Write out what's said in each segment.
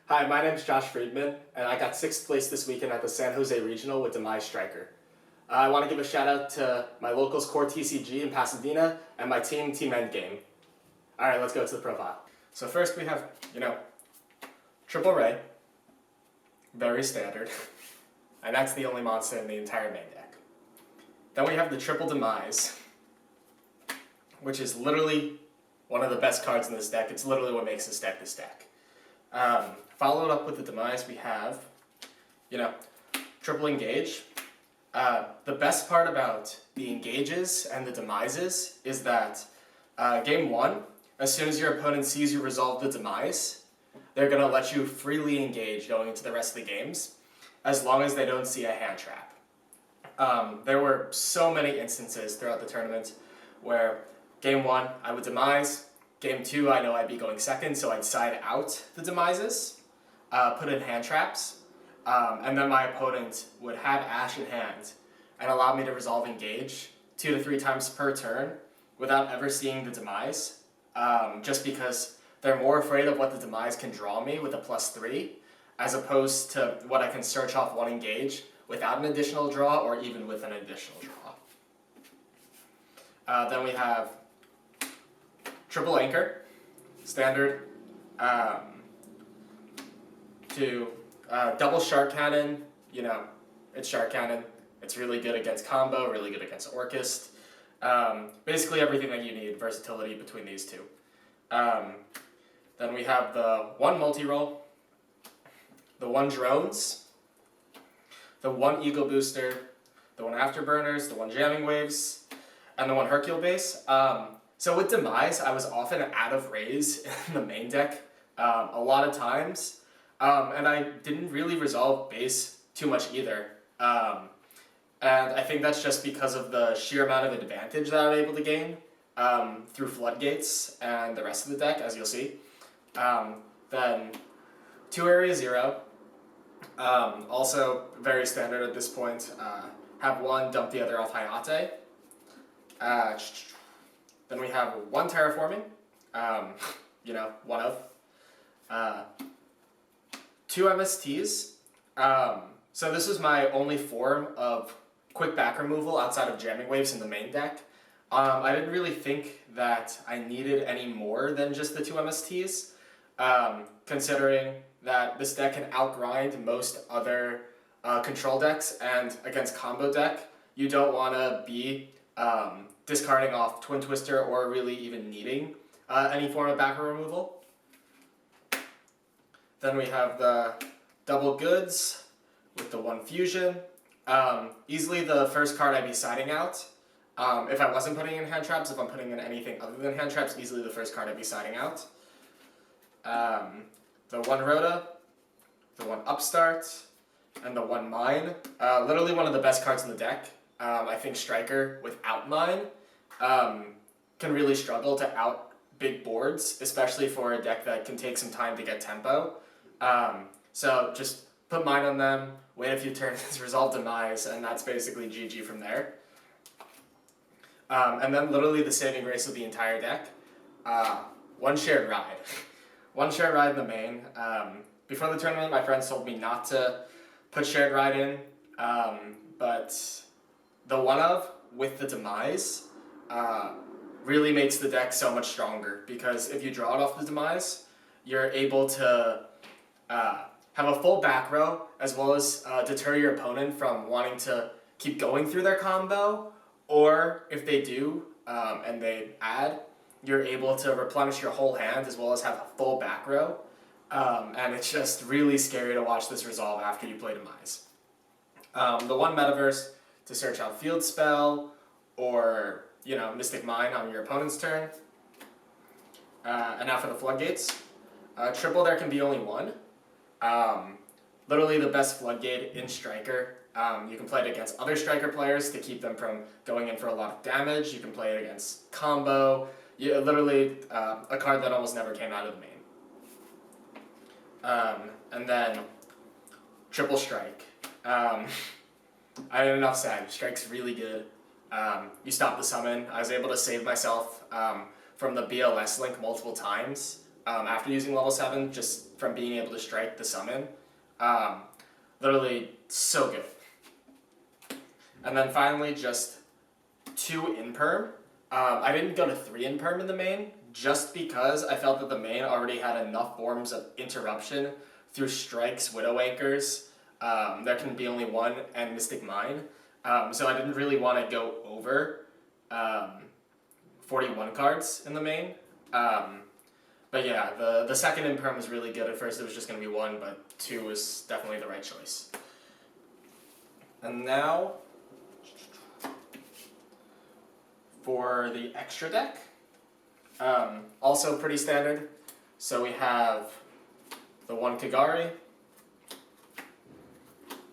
Hi, my name is Josh Friedman, and I got 6th place this weekend at the San Jose Regional with DEMISE Striker. I want to give a shout out to my locals core TCG in Pasadena and my team, Team Endgame. Alright, let's go to the profile. So first we have, Triple Ray, very standard, and that's the only monster in the entire main deck. Then we have the Triple DEMISE, which is literally one of the best cards in this deck. It's literally what makes this deck this deck. Followed up with the DEMISE, we have, Triple Engage. The best part about the Engages and the DEMISEs is that game 1, as soon as your opponent sees you resolve the DEMISE, they're going to let you freely engage going into the rest of the games, as long as they don't see a hand trap. There were so many instances throughout the tournament where game 1, I would DEMISE, game 2, I know I'd be going second, so I'd side out the DEMISEs, put in hand traps, and then my opponent would have Ash in hand and allow me to resolve engage 2 to 3 times per turn without ever seeing the DEMISE, just because they're more afraid of what the DEMISE can draw me with a +3, as opposed to what I can search off 1 engage without an additional draw or even with an additional draw. Then we have Triple Anchor, standard, to double Shark Cannon. It's Shark Cannon. It's really good against combo, really good against Orchest. Basically everything that you need, versatility between these two. Then we have the 1 multi-roll, the 1 drones, the 1 Eagle Booster, the 1 Afterburners, the 1 Jamming Waves, and the 1 Hercule Base. So with DEMISE, I was often out of raise in the main deck a lot of times, and I didn't really resolve base too much either. And I think that's just because of the sheer amount of advantage that I'm able to gain through Floodgates and the rest of the deck, as you'll see. Then 2 Area 0, also very standard at this point. Have 1, dump the other off Hayate. Then we have 1 Terraforming, 1 of. 2 MSTs. So this is my only form of quick back removal outside of Jamming Waves in the main deck. I didn't really think that I needed any more than just the 2 MSTs, considering that this deck can outgrind most other control decks, and against combo deck, you don't want to be discarding off Twin Twister or really even needing any form of back removal. Then we have the Double Goods with the 1 Fusion. Easily the first card I'd be siding out. If I wasn't putting in hand traps, if I'm putting in anything other than hand traps, easily the first card I'd be siding out. The 1 Rhoda, the 1 Upstart, and the 1 Mine. Literally one of the best cards in the deck. I think Striker without Mine can really struggle to out big boards, especially for a deck that can take some time to get tempo. So just put Mine on them, wait a few turns, resolve DEMISE, and that's basically GG from there. And then literally the saving grace of the entire deck, 1 Shared Ride. 1 Shared Ride in the main. Before the tournament, my friends told me not to put Shared Ride in, but the 1 of with the DEMISE really makes the deck so much stronger, because if you draw it off the DEMISE, you're able to have a full back row, as well as deter your opponent from wanting to keep going through their combo, or if they do and they add, you're able to replenish your whole hand as well as have a full back row, and it's just really scary to watch this resolve after you play DEMISE. The 1 Metaverse to search out Field Spell, or Mystic Mine on your opponent's turn. And now for the Floodgates. Triple, there can be only 1. Literally the best Floodgate in Striker. You can play it against other Striker players to keep them from going in for a lot of damage. You can play it against combo. Literally a card that almost never came out of the main. And then Triple Strike. Enough said. Strike's really good. You stop the summon. I was able to save myself from the BLS link multiple times. after using level 7, just from being able to strike the summon. Literally so good. And then finally, just 2 in perm. I didn't go to 3 in perm in the main, just because I felt that the main already had enough forms of interruption through strikes, Widow Anchors. There can be only 1, and Mystic Mine. So I didn't really want to go over 41 cards in the main. But yeah, the second in perm was really good. At first it was just going to be 1, but 2 was definitely the right choice. And now, for the extra deck, also pretty standard. So we have the 1 Kagari,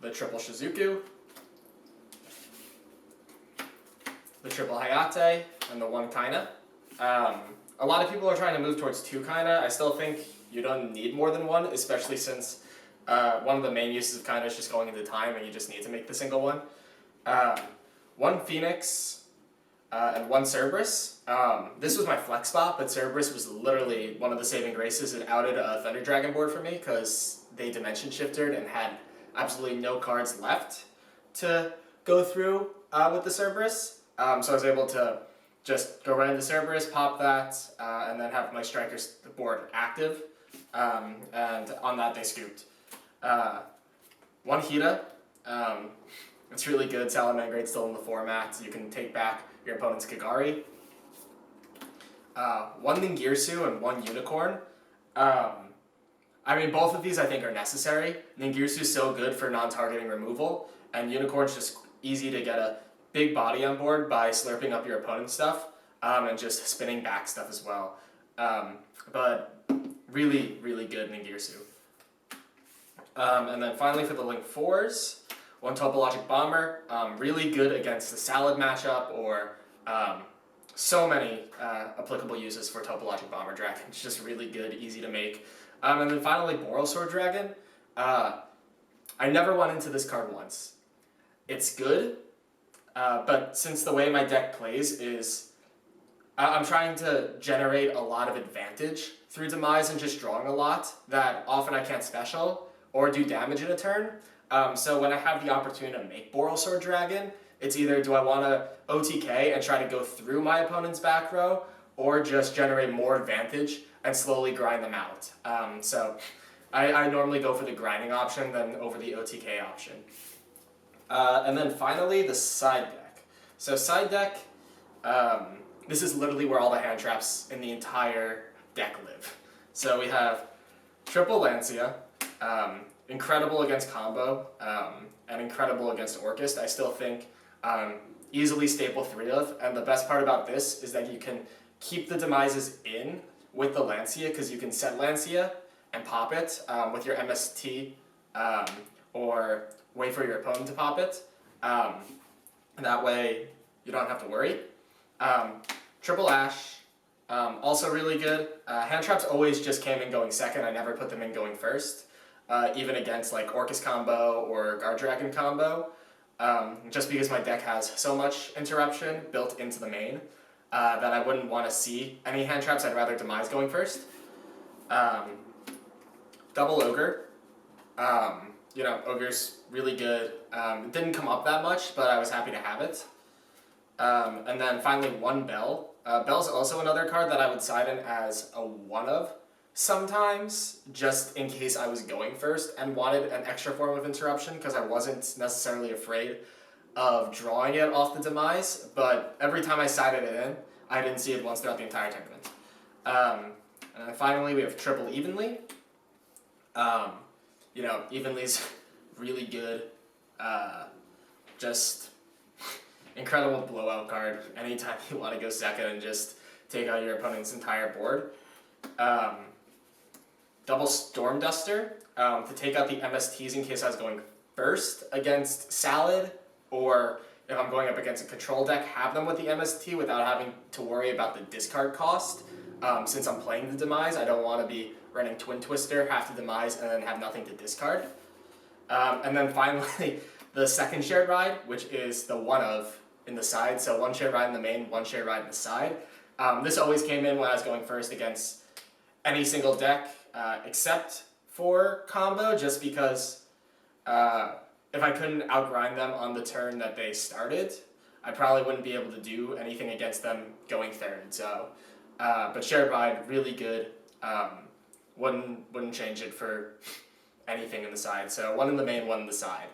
the triple Shizuku, the triple Hayate, and the 1 Kaina. A lot of people are trying to move towards 2 Kaina. I still think you don't need more than 1, especially since one of the main uses of Kaina is just going into time and you just need to make the single one. 1 Phoenix and 1 Cerberus. This was my flex spot, but Cerberus was literally one of the saving graces. It outed a Thunder Dragon board for me because they dimension shifted and had absolutely no cards left to go through with the Cerberus. So I was able to just go right into Cerberus, pop that, and then have my strikers board active. And on that they scooped. 1 Hida. It's really good. Salamander still in the format. So you can take back your opponent's Kagari. 1 Ningirsu and 1 Unicorn. I mean, both of these I think are necessary. Ningirsu is so good for non-targeting removal, and Unicorn's just easy to get a big body on board by slurping up your opponent's stuff, and just spinning back stuff as well. But really, really good Ningirsu. And then finally for the Link 4s, 1 Topologic Bomber, really good against the Salad matchup, or so many applicable uses for Topologic Bomber Dragon. It's just really good, easy to make. And then finally, Borrelsword Dragon. I never went into this card once. It's good, but since the way my deck plays is, I'm trying to generate a lot of advantage through Demise and just drawing a lot, that often I can't special or do damage in a turn. So when I have the opportunity to make Borrelsword Dragon, it's either do I want to OTK and try to go through my opponent's back row, or just generate more advantage and slowly grind them out. So I normally go for the grinding option than over the OTK option. And then finally, the side deck. So side deck, this is literally where all the hand traps in the entire deck live. So we have triple Lancia, incredible against combo, and incredible against Orchist. I still think easily staple 3 of, and the best part about this is that you can keep the Demises in with the Lancia, because you can set Lancia and pop it with your MST, or wait for your opponent to pop it. And that way you don't have to worry. Triple Ash, also really good. Hand traps always just came in going second. I never put them in going first, even against like Orcus combo or Guard Dragon combo, just because my deck has so much interruption built into the main that I wouldn't want to see any hand traps. I'd rather Demise going first. Double Ogre. You know, Ogre's really good. It didn't come up that much, but I was happy to have it. And then finally 1 Bell. Bell's also another card that I would side in as a 1 of sometimes, just in case I was going first and wanted an extra form of interruption, because I wasn't necessarily afraid of drawing it off the Demise, but every time I sided it in, I didn't see it once throughout the entire tournament. And then finally we have triple Evenly. You know, Evenly's really good, just incredible blowout card anytime you want to go second and just take out your opponent's entire board. Double Storm Duster, to take out the MSTs in case I was going first against Salad, or if I'm going up against a control deck, have them with the MST without having to worry about the discard cost. Since I'm playing the Demise, I don't want to be running Twin Twister, have to Demise, and then have nothing to discard. And then finally, the second shared ride, which is the 1 of in the side. So 1 shared ride in the main, 1 shared ride in the side. This always came in when I was going first against any single deck except for combo, just because if I couldn't outgrind them on the turn that they started, I probably wouldn't be able to do anything against them going third. So, but Shared Ride, really good. Wouldn't change it for anything in the side. So one in the main, one in the side.